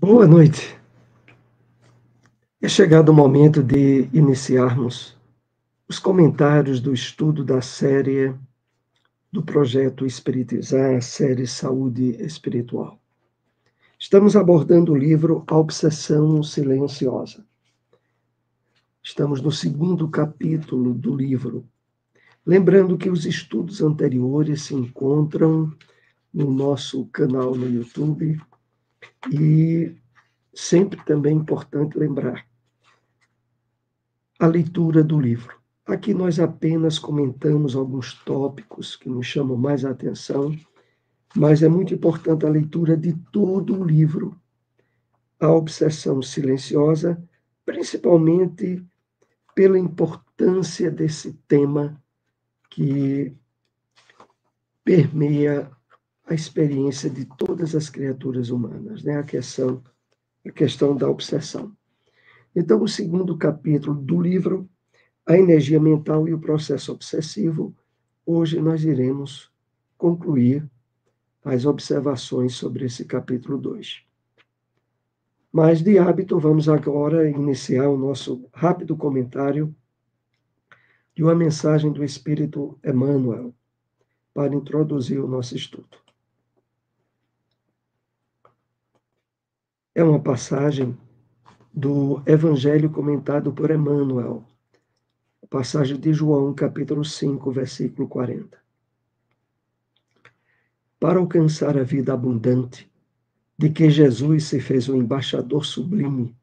Boa noite. É chegado o momento de iniciarmos os comentários do estudo da série do projeto Espiritizar, a série Saúde Espiritual. Estamos abordando o livro A Obsessão Silenciosa. Estamos no segundo capítulo do livro. Lembrando que os estudos anteriores se encontram no nosso canal no YouTube e sempre também é importante lembrar a leitura do livro. Aqui nós apenas comentamos alguns tópicos que nos chamam mais a atenção, mas é muito importante a leitura de todo o livro, A Obsessão Silenciosa, principalmente pela importância desse tema que permeia a experiência de todas as criaturas humanas, né? A questão da obsessão. Então, o segundo capítulo do livro, A Energia Mental e o Processo Obsessivo, hoje nós iremos concluir as observações sobre esse capítulo 2. Mas, de hábito, vamos agora iniciar o nosso rápido comentário de uma mensagem do Espírito Emmanuel para introduzir o nosso estudo. É uma passagem do Evangelho comentado por Emmanuel, a passagem de João, capítulo 5, versículo 40. Para alcançar a vida abundante, de que Jesus se fez o embaixador sublime,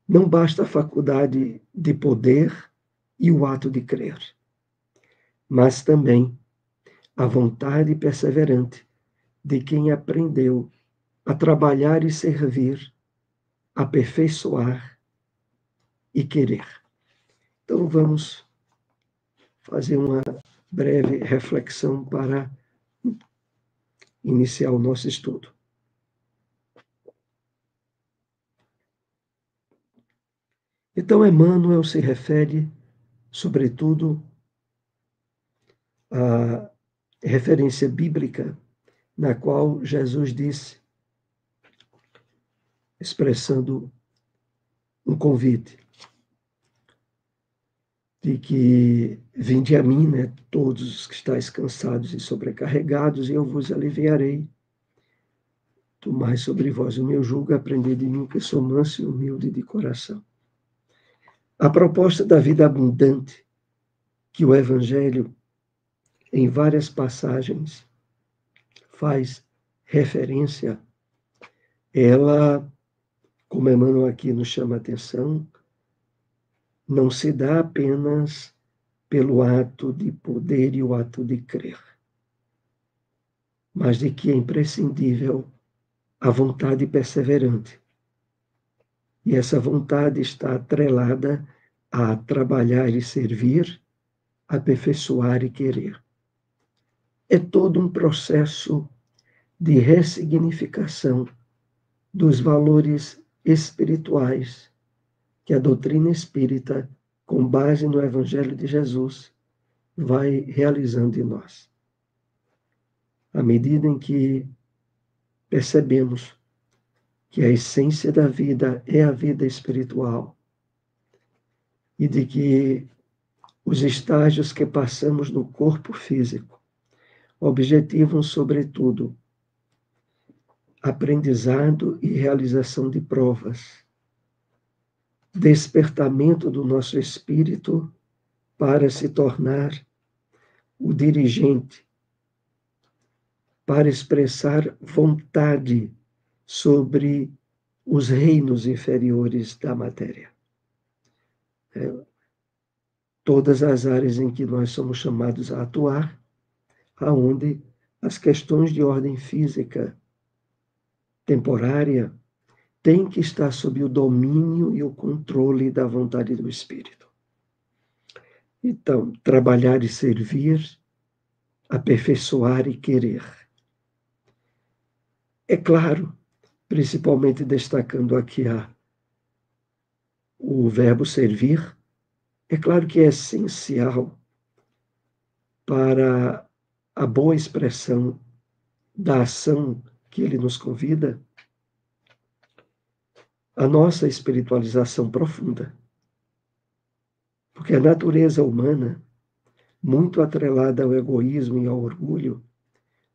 não basta a faculdade de poder e o ato de crer, mas também a vontade perseverante de quem aprendeu a trabalhar e servir, aperfeiçoar e querer. Então vamos fazer uma breve reflexão para iniciar o nosso estudo. Então, Emmanuel se refere, sobretudo, à referência bíblica na qual Jesus disse, expressando um convite, de que vinde a mim, né, todos os que estáis cansados e sobrecarregados, e eu vos aliviarei. Tomai sobre vós o meu jugo, aprendei de mim, que sou manso e humilde de coração. A proposta da vida abundante, que o Evangelho, em várias passagens, faz referência, ela, como Emmanuel aqui nos chama a atenção, não se dá apenas pelo ato de poder e o ato de crer, mas de que é imprescindível a vontade perseverante. E essa vontade está atrelada a trabalhar e servir, aperfeiçoar e querer. É todo um processo de ressignificação dos valores espirituais que a doutrina espírita, com base no Evangelho de Jesus, vai realizando em nós. À medida em que percebemos que a essência da vida é a vida espiritual e de que os estágios que passamos no corpo físico objetivam, sobretudo, aprendizado e realização de provas, despertamento do nosso espírito para se tornar o dirigente, para expressar vontade sobre os reinos inferiores da matéria. Todas as áreas em que nós somos chamados a atuar, aonde as questões de ordem física temporária têm que estar sob o domínio e o controle da vontade do Espírito. Então, trabalhar e servir, aperfeiçoar e querer. É claro, principalmente destacando aqui o verbo servir, é claro que é essencial para a boa expressão da ação que ele nos convida, a nossa espiritualização profunda. Porque a natureza humana, muito atrelada ao egoísmo e ao orgulho,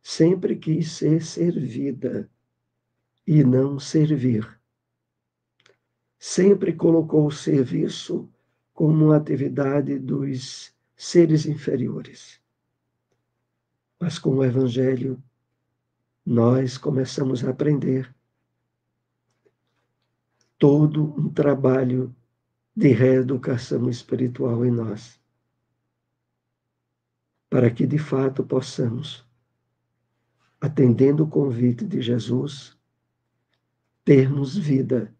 sempre quis ser servida e não servir. Sempre colocou o serviço como uma atividade dos seres inferiores. Mas com o Evangelho, nós começamos a aprender todo um trabalho de reeducação espiritual em nós, para que de fato possamos, atendendo o convite de Jesus, termos vida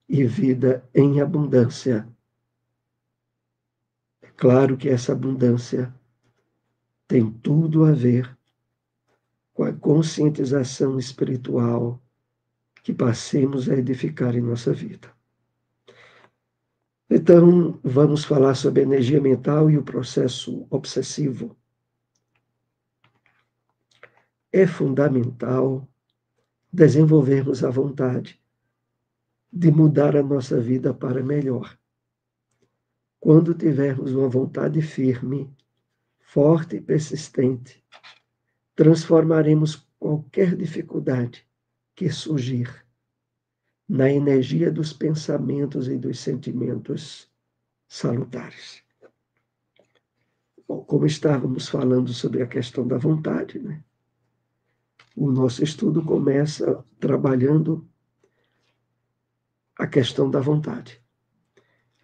e vida em abundância. É claro que essa abundância tem tudo a ver com a conscientização espiritual que passemos a edificar em nossa vida. Então, vamos falar sobre a energia mental e o processo obsessivo. É fundamental desenvolvermos a vontade de mudar a nossa vida para melhor. Quando tivermos uma vontade firme, forte e persistente, transformaremos qualquer dificuldade que surgir na energia dos pensamentos e dos sentimentos salutares. Bom, como estávamos falando sobre a questão da vontade, né? O nosso estudo começa trabalhando a questão da vontade.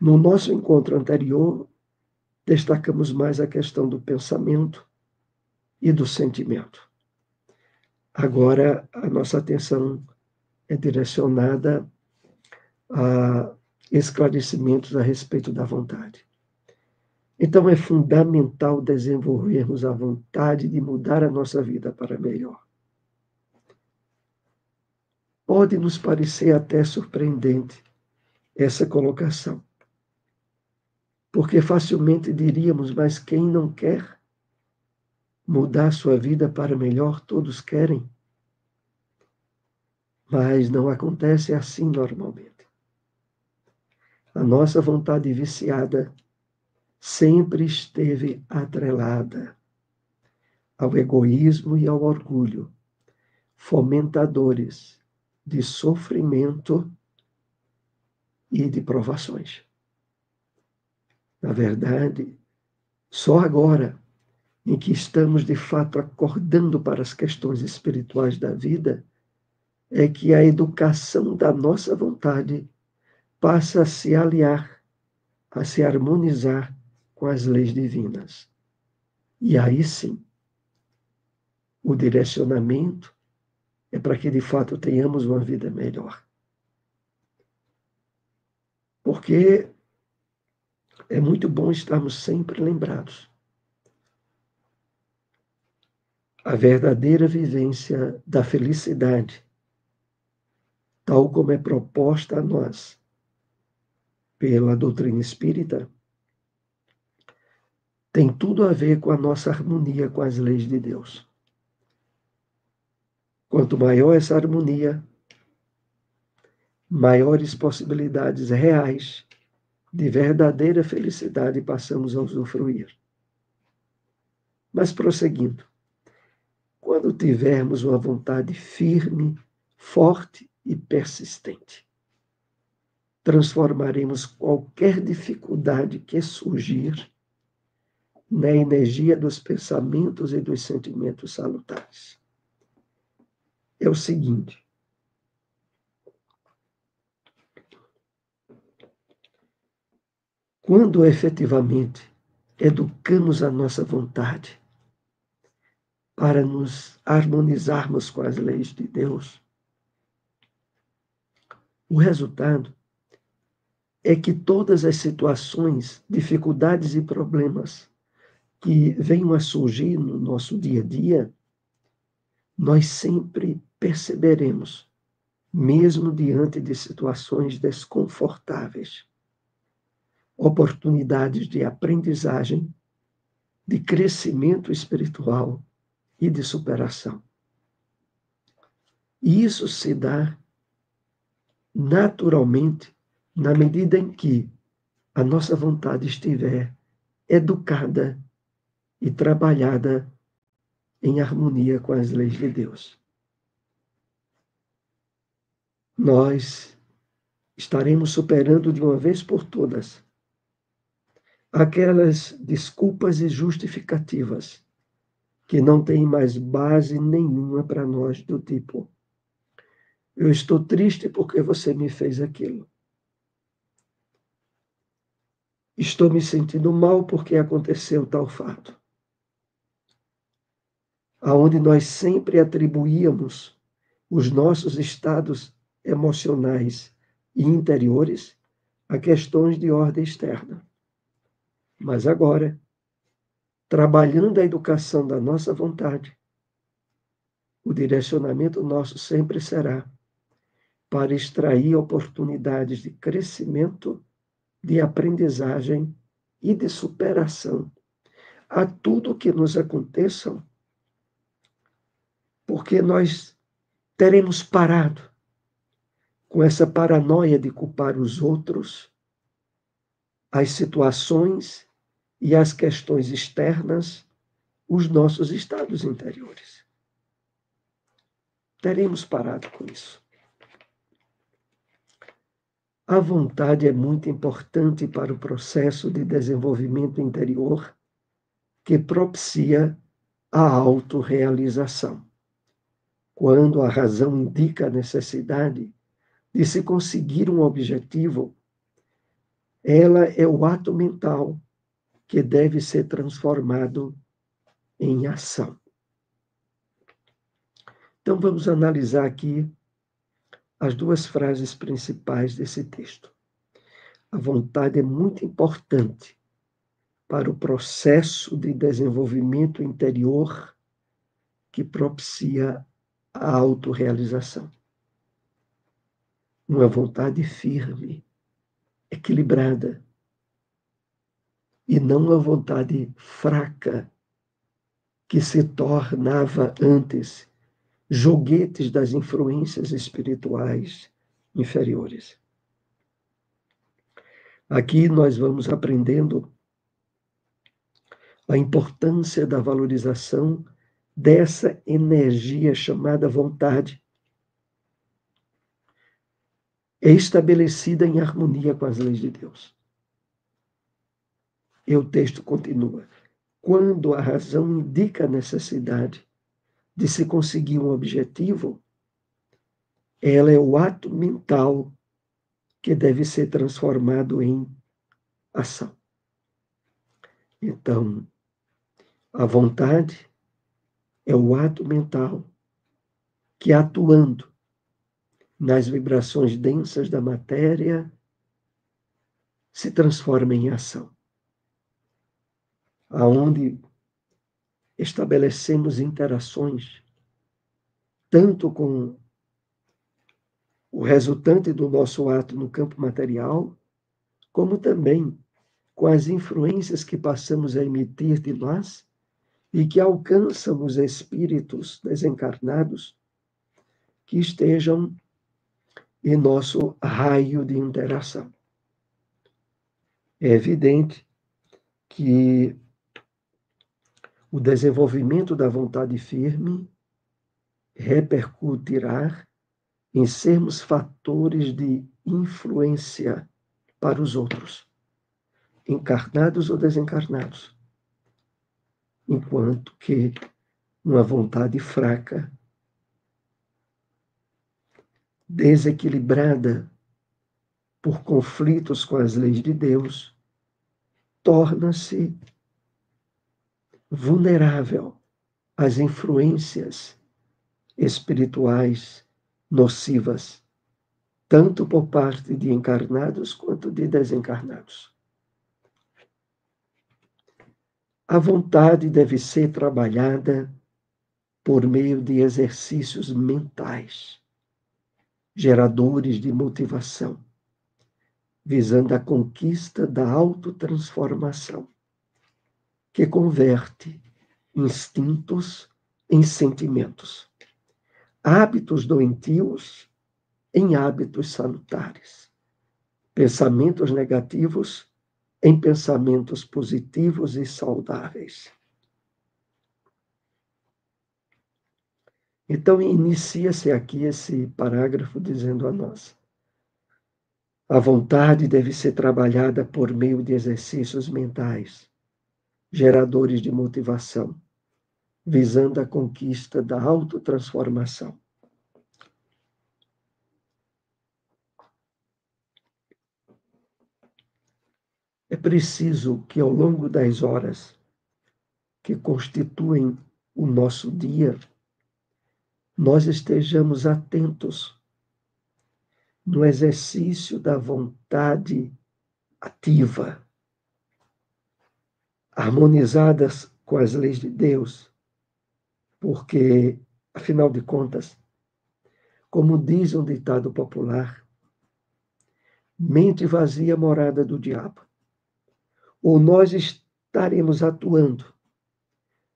No nosso encontro anterior, destacamos mais a questão do pensamento e do sentimento. Agora, a nossa atenção é direcionada a esclarecimentos a respeito da vontade. Então, é fundamental desenvolvermos a vontade de mudar a nossa vida para melhor. Pode nos parecer até surpreendente essa colocação, porque facilmente diríamos, mas quem não quer mudar sua vida para melhor, todos querem. Mas não acontece assim normalmente. A nossa vontade viciada sempre esteve atrelada ao egoísmo e ao orgulho, fomentadores de sofrimento e de provações. Na verdade, só agora, em que estamos de fato acordando para as questões espirituais da vida, é que a educação da nossa vontade passa a se aliar, a se harmonizar com as leis divinas. E aí sim, o direcionamento é para que de fato tenhamos uma vida melhor. Porque é muito bom estarmos sempre lembrados. A verdadeira vivência da felicidade, tal como é proposta a nós pela doutrina espírita, tem tudo a ver com a nossa harmonia com as leis de Deus. Quanto maior essa harmonia, maiores possibilidades reais de verdadeira felicidade passamos a usufruir. Mas prosseguindo, quando tivermos uma vontade firme, forte e persistente, transformaremos qualquer dificuldade que surgir na energia dos pensamentos e dos sentimentos salutares. É o seguinte: quando efetivamente educamos a nossa vontade para nos harmonizarmos com as leis de Deus, o resultado é que todas as situações, dificuldades e problemas que venham a surgir no nosso dia a dia, nós sempre perceberemos, mesmo diante de situações desconfortáveis, oportunidades de aprendizagem, de crescimento espiritual e de superação. E isso se dá naturalmente, na medida em que a nossa vontade estiver educada e trabalhada em harmonia com as leis de Deus. Nós estaremos superando de uma vez por todas aquelas desculpas e justificativas que não têm mais base nenhuma para nós, do tipo: eu estou triste porque você me fez aquilo. Estou me sentindo mal porque aconteceu tal fato. Aonde nós sempre atribuíamos os nossos estados emocionais e interiores a questões de ordem externa. Mas agora, trabalhando a educação da nossa vontade, o direcionamento nosso sempre será para extrair oportunidades de crescimento, de aprendizagem e de superação a tudo que nos aconteça, porque nós teremos parado com essa paranoia de culpar os outros, as situações e as questões externas, os nossos estados interiores. Teremos parado com isso. A vontade é muito importante para o processo de desenvolvimento interior que propicia a autorrealização. Quando a razão indica a necessidade de se conseguir um objetivo, ela é o ato mental que deve ser transformado em ação. Então vamos analisar aqui as duas frases principais desse texto. A vontade é muito importante para o processo de desenvolvimento interior que propicia a autorrealização. Uma vontade firme, equilibrada, e não uma vontade fraca que se tornava antes joguetes das influências espirituais inferiores. Aqui nós vamos aprendendo a importância da valorização dessa energia chamada vontade, é estabelecida em harmonia com as leis de Deus. E o texto continua: quando a razão indica a necessidade de se conseguir um objetivo, ela é o ato mental que deve ser transformado em ação. Então, a vontade é o ato mental que, atuando nas vibrações densas da matéria, se transforma em ação, aonde estabelecemos interações tanto com o resultante do nosso ato no campo material, como também com as influências que passamos a emitir de nós e que alcançam os espíritos desencarnados que estejam em nosso raio de interação. É evidente que o desenvolvimento da vontade firme repercutirá em sermos fatores de influência para os outros, encarnados ou desencarnados, enquanto que uma vontade fraca, desequilibrada por conflitos com as leis de Deus, torna-se vulnerável às influências espirituais nocivas, tanto por parte de encarnados quanto de desencarnados. A vontade deve ser trabalhada por meio de exercícios mentais, geradores de motivação, visando a conquista da autotransformação, que converte instintos em sentimentos, hábitos doentios em hábitos salutares, pensamentos negativos em pensamentos positivos e saudáveis. Então, inicia-se aqui esse parágrafo dizendo a nós: a vontade deve ser trabalhada por meio de exercícios mentais, geradores de motivação, visando a conquista da autotransformação. É preciso que, ao longo das horas que constituem o nosso dia, nós estejamos atentos no exercício da vontade ativa, harmonizadas com as leis de Deus, porque, afinal de contas, como diz um ditado popular, mente vazia morada do diabo. Ou nós estaremos atuando,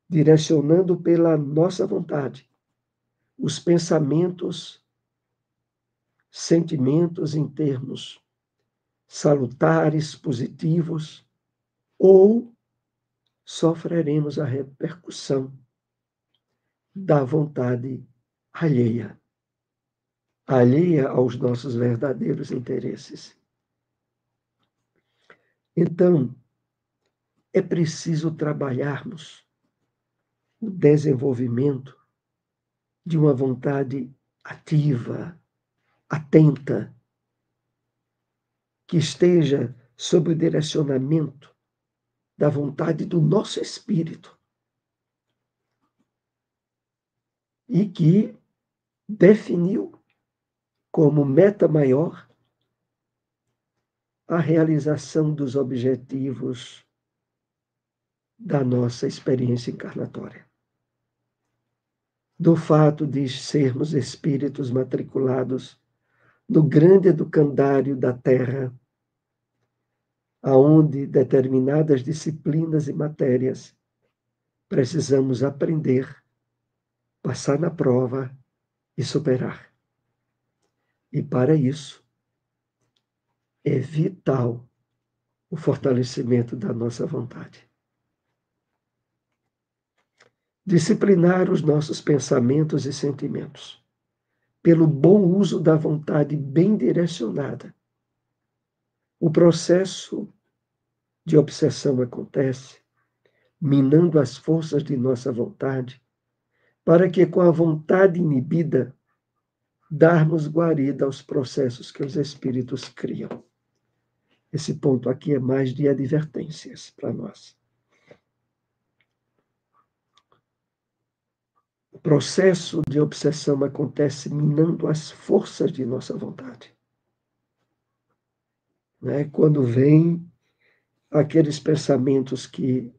direcionando pela nossa vontade os pensamentos, sentimentos em termos salutares, positivos, ou sofreremos a repercussão da vontade alheia, alheia aos nossos verdadeiros interesses. Então, é preciso trabalharmos o desenvolvimento de uma vontade ativa, atenta, que esteja sob o direcionamento da vontade do nosso espírito e que definiu como meta maior a realização dos objetivos da nossa experiência encarnatória. Do fato de sermos espíritos matriculados no grande educandário da Terra, aonde determinadas disciplinas e matérias precisamos aprender, passar na prova e superar. E para isso é vital o fortalecimento da nossa vontade. Disciplinar os nossos pensamentos e sentimentos, pelo bom uso da vontade bem direcionada. O processo de obsessão acontece, minando as forças de nossa vontade, para que com a vontade inibida, darmos guarida aos processos que os espíritos criam. Esse ponto aqui é mais de advertências para nós. O processo de obsessão acontece minando as forças de nossa vontade. Quando vem aqueles pensamentos que,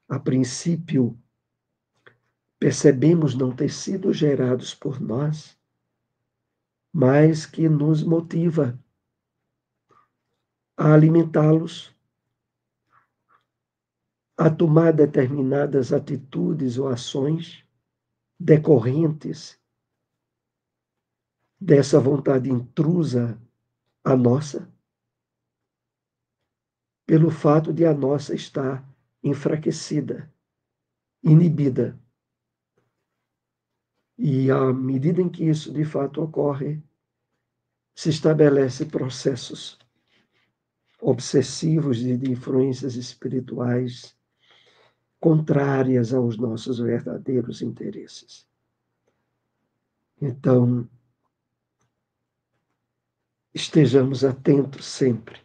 a princípio, percebemos não ter sido gerados por nós, mas que nos motiva a alimentá-los, a tomar determinadas atitudes ou ações decorrentes dessa vontade intrusa a nossa, pelo fato de a nossa estar enfraquecida, inibida. E à medida em que isso de fato ocorre, se estabelece processos obsessivos de influências espirituais contrárias aos nossos verdadeiros interesses. Então, estejamos atentos sempre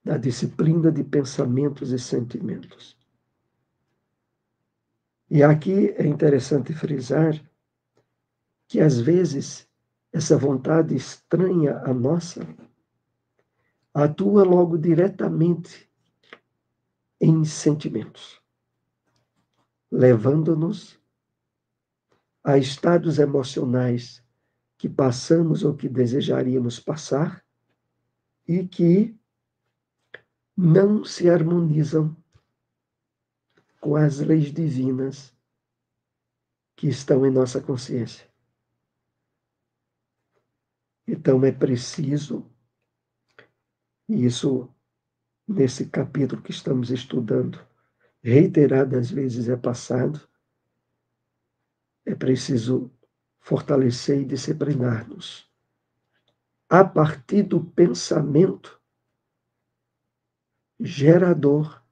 na disciplina de pensamentos e sentimentos. E aqui é interessante frisar que, às vezes, essa vontade estranha à nossa atua logo diretamente em sentimentos, levando-nos a estados emocionais que passamos ou que desejaríamos passar e que não se harmonizam com as leis divinas que estão em nossa consciência. Então é preciso, e isso nesse capítulo que estamos estudando, reiteradas vezes é passado, é preciso fortalecer e disciplinar-nos a partir do pensamento gerador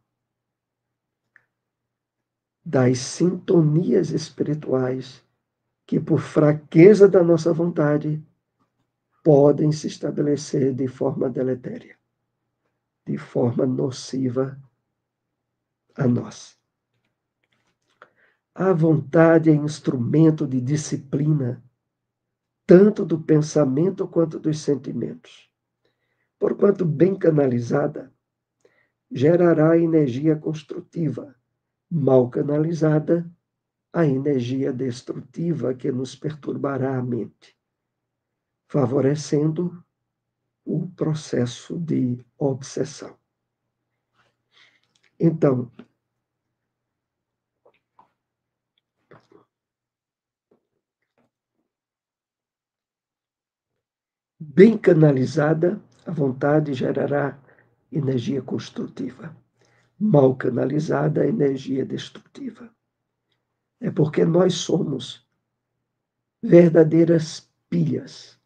das sintonias espirituais que, por fraqueza da nossa vontade, podem se estabelecer de forma deletéria, de forma nociva a nós. A vontade é instrumento de disciplina, tanto do pensamento quanto dos sentimentos. Porquanto bem canalizada, gerará energia construtiva, mal canalizada, a energia destrutiva que nos perturbará a mente, favorecendo o processo de obsessão. Então, bem canalizada, a vontade gerará energia construtiva. Mal canalizada, energia destrutiva. É porque nós somos verdadeiras pilhas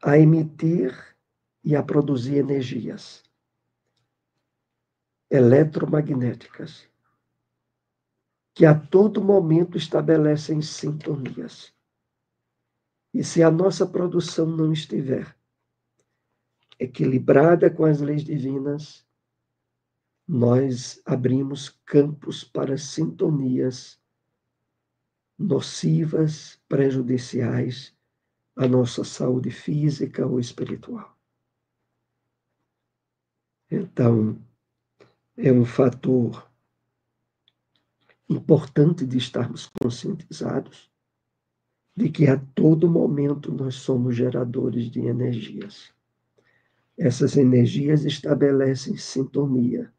a emitir e a produzir energias eletromagnéticas que a todo momento estabelecem sintonias. E se a nossa produção não estiver equilibrada com as leis divinas, nós abrimos campos para sintonias nocivas, prejudiciais à nossa saúde física ou espiritual. Então, é um fator importante de estarmos conscientizados de que a todo momento nós somos geradores de energias. Essas energias estabelecem sintonia.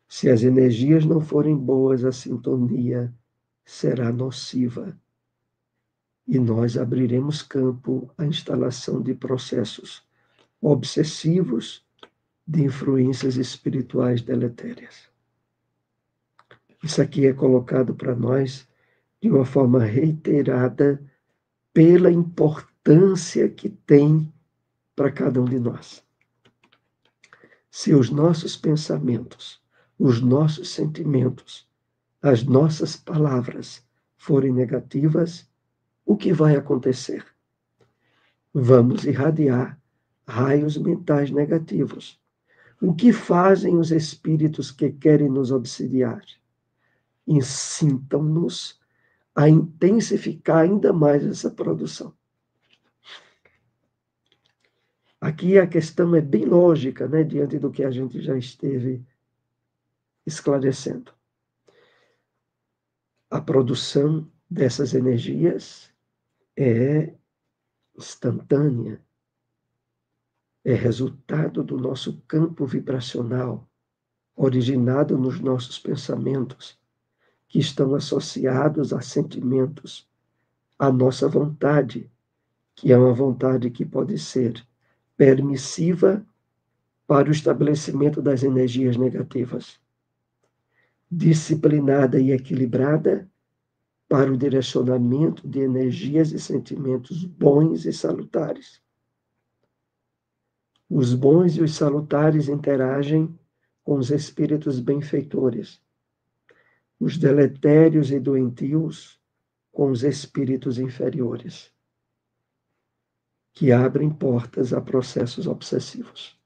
Se as energias não forem boas, a sintonia será nociva. E nós abriremos campo à instalação de processos obsessivos de influências espirituais deletérias. Isso aqui é colocado para nós de uma forma reiterada pela importância que tem para cada um de nós. Se os nossos pensamentos, os nossos sentimentos, as nossas palavras forem negativas, o que vai acontecer? Vamos irradiar raios mentais negativos. O que fazem os espíritos que querem nos obsidiar? Incitam-nos a intensificar ainda mais essa produção. Aqui a questão é bem lógica, né, diante do que a gente já esteve esclarecendo. A produção dessas energias é instantânea, é resultado do nosso campo vibracional, originado nos nossos pensamentos, que estão associados a sentimentos, à nossa vontade, que é uma vontade que pode ser permissiva para o estabelecimento das energias negativas, disciplinada e equilibrada para o direcionamento de energias e sentimentos bons e salutares. Os bons e os salutares interagem com os espíritos benfeitores, os deletérios e doentios com os espíritos inferiores, que abrem portas a processos obsessivos.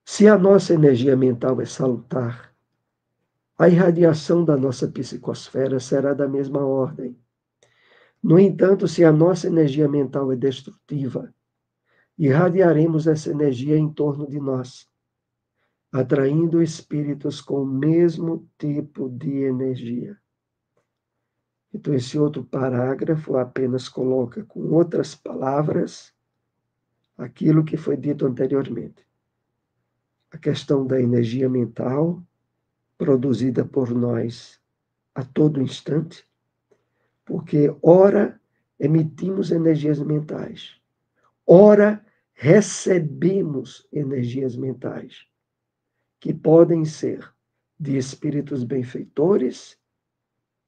Se a nossa energia mental é salutar, a irradiação da nossa psicosfera será da mesma ordem. No entanto, se a nossa energia mental é destrutiva, irradiaremos essa energia em torno de nós, atraindo espíritos com o mesmo tipo de energia. Então, esse outro parágrafo apenas coloca com outras palavras aquilo que foi dito anteriormente. A questão da energia mental produzida por nós a todo instante, porque ora emitimos energias mentais, ora recebemos energias mentais, que podem ser de espíritos benfeitores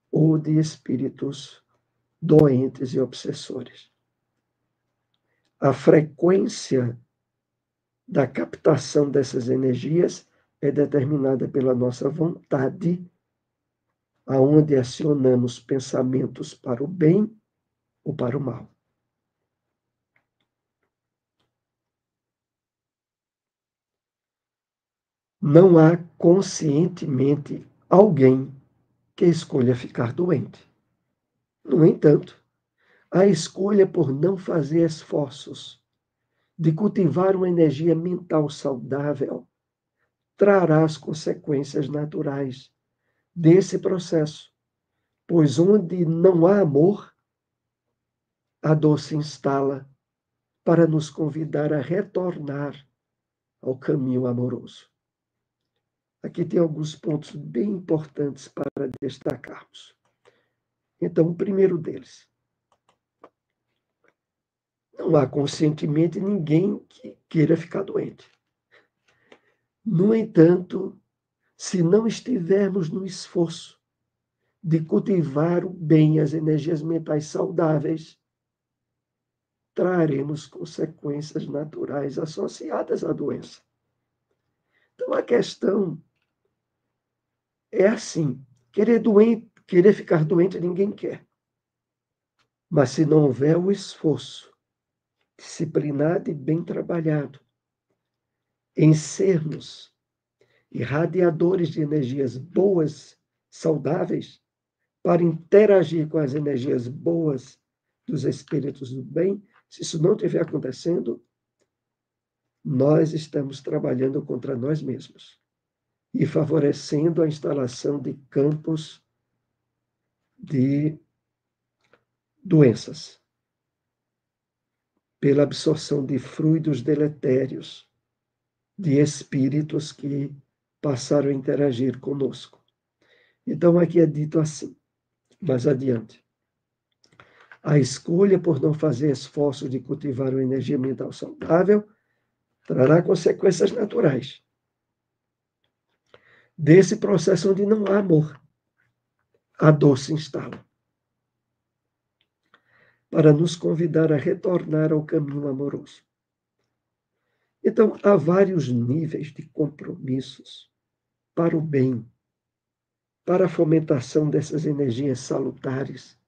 ou de espíritos doentes e obsessores. A frequência da captação dessas energias é determinada pela nossa vontade, aonde acionamos pensamentos para o bem ou para o mal. Não há conscientemente alguém que escolha ficar doente. No entanto, a escolha por não fazer esforços de cultivar uma energia mental saudável trará as consequências naturais desse processo, pois onde não há amor, a dor se instala para nos convidar a retornar ao caminho amoroso. Aqui tem alguns pontos bem importantes para destacarmos. Então, o primeiro deles: não há conscientemente ninguém que queira ficar doente. No entanto, se não estivermos no esforço de cultivar o bem, as energias mentais saudáveis, traremos consequências naturais associadas à doença. Então, a questão é assim: querer ficar doente ninguém quer. Mas se não houver o esforço disciplinado e bem trabalhado em sermos irradiadores de energias boas, saudáveis, para interagir com as energias boas dos espíritos do bem, se isso não estiver acontecendo, nós estamos trabalhando contra nós mesmos e favorecendo a instalação de campos de doenças, pela absorção de fluidos deletérios, de espíritos que passaram a interagir conosco. Então, aqui é dito assim, mais adiante: a escolha por não fazer esforço de cultivar uma energia mental saudável trará consequências naturais desse processo onde não há amor. A dor se instala para nos convidar a retornar ao caminho amoroso. Então, há vários níveis de compromissos para o bem, para a fomentação dessas energias salutares,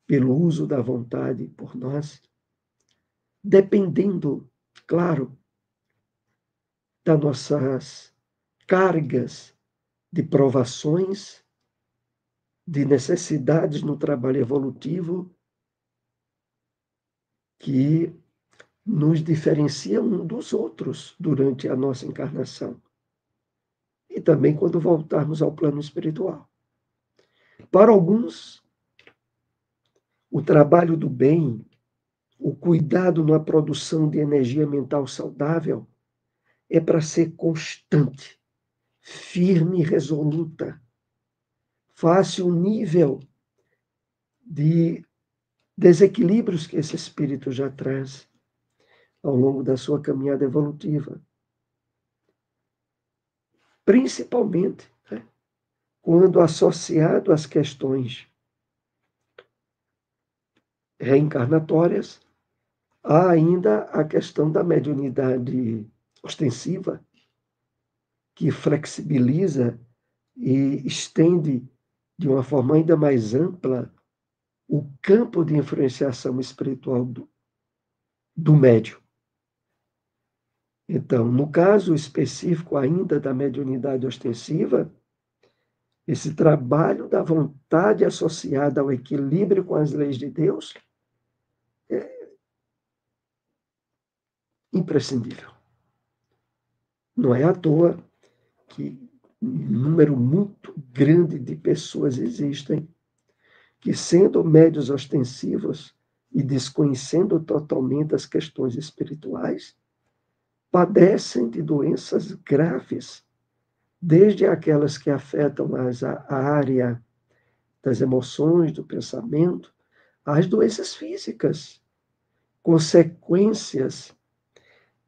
pelo uso da vontade por nós, dependendo, claro, das nossas cargas de provações, de necessidades no trabalho evolutivo, que nos diferenciam um dos outros durante a nossa encarnação. E também quando voltarmos ao plano espiritual. Para alguns, o trabalho do bem, o cuidado na produção de energia mental saudável, é para ser constante, firme e resoluta. Face o nível de desequilíbrios que esse espírito já traz ao longo da sua caminhada evolutiva. Principalmente, né, quando associado às questões reencarnatórias, há ainda a questão da mediunidade ostensiva, que flexibiliza e estende de uma forma ainda mais ampla o campo de influenciação espiritual do médium. Então, no caso específico ainda da mediunidade ostensiva, esse trabalho da vontade associada ao equilíbrio com as leis de Deus é imprescindível. Não é à toa que um número muito grande de pessoas existem que, sendo médios ostensivos e desconhecendo totalmente as questões espirituais, padecem de doenças graves, desde aquelas que afetam a área das emoções, do pensamento, às doenças físicas, consequências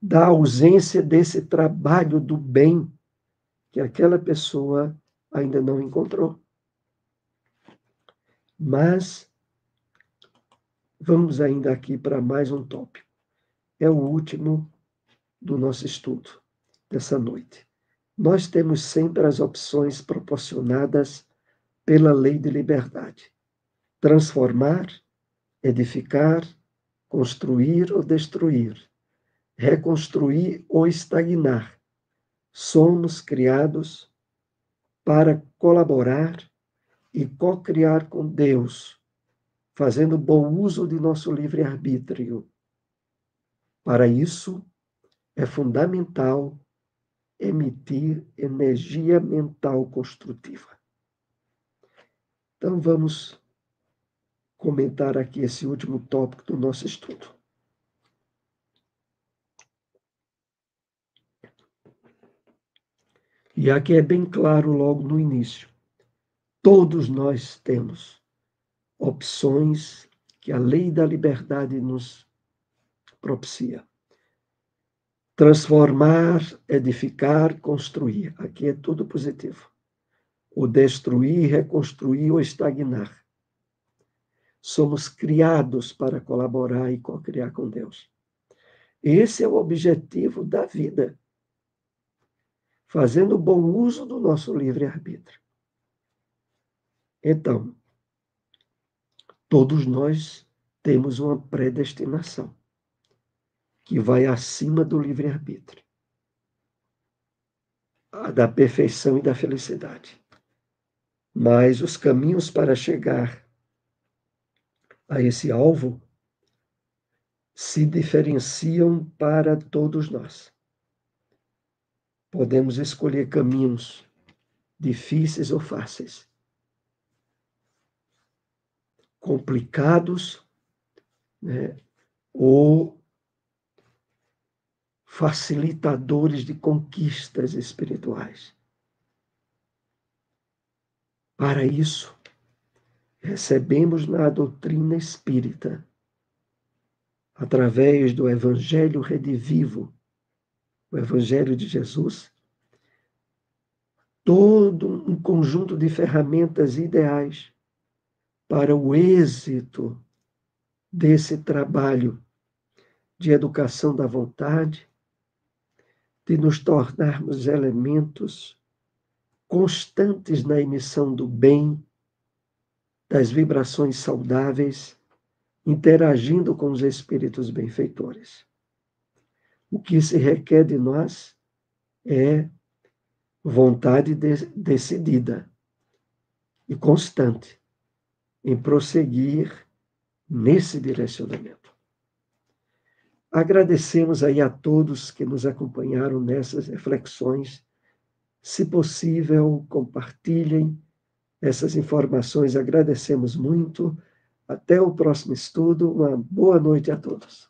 da ausência desse trabalho do bem que aquela pessoa ainda não encontrou. Mas vamos ainda aqui para mais um tópico. É o último do nosso estudo dessa noite. Nós temos sempre as opções proporcionadas pela lei de liberdade: transformar, edificar, construir ou destruir, reconstruir ou estagnar. Somos criados para colaborar e co-criar com Deus, fazendo bom uso de nosso livre-arbítrio. Para isso, é fundamental emitir energia mental construtiva. Então, vamos comentar aqui esse último tópico do nosso estudo. E aqui é bem claro logo no início. Todos nós temos opções que a lei da liberdade nos propicia. Transformar, edificar, construir. Aqui é tudo positivo. O destruir, reconstruir ou estagnar. Somos criados para colaborar e co-criar com Deus. Esse é o objetivo da vida. Fazendo bom uso do nosso livre-arbítrio. Então, todos nós temos uma predestinação que vai acima do livre-arbítrio, a da perfeição e da felicidade. Mas os caminhos para chegar a esse alvo se diferenciam para todos nós. Podemos escolher caminhos difíceis ou fáceis, complicados, né, ou facilitadores de conquistas espirituais. Para isso, recebemos na doutrina espírita, através do Evangelho redivivo, o Evangelho de Jesus, todo um conjunto de ferramentas ideais para o êxito desse trabalho de educação da vontade, de nos tornarmos elementos constantes na emissão do bem, das vibrações saudáveis, interagindo com os espíritos benfeitores. O que se requer de nós é vontade decidida e constante em prosseguir nesse direcionamento. Agradecemos aí a todos que nos acompanharam nessas reflexões. Se possível, compartilhem essas informações. Agradecemos muito. Até o próximo estudo. Uma boa noite a todos.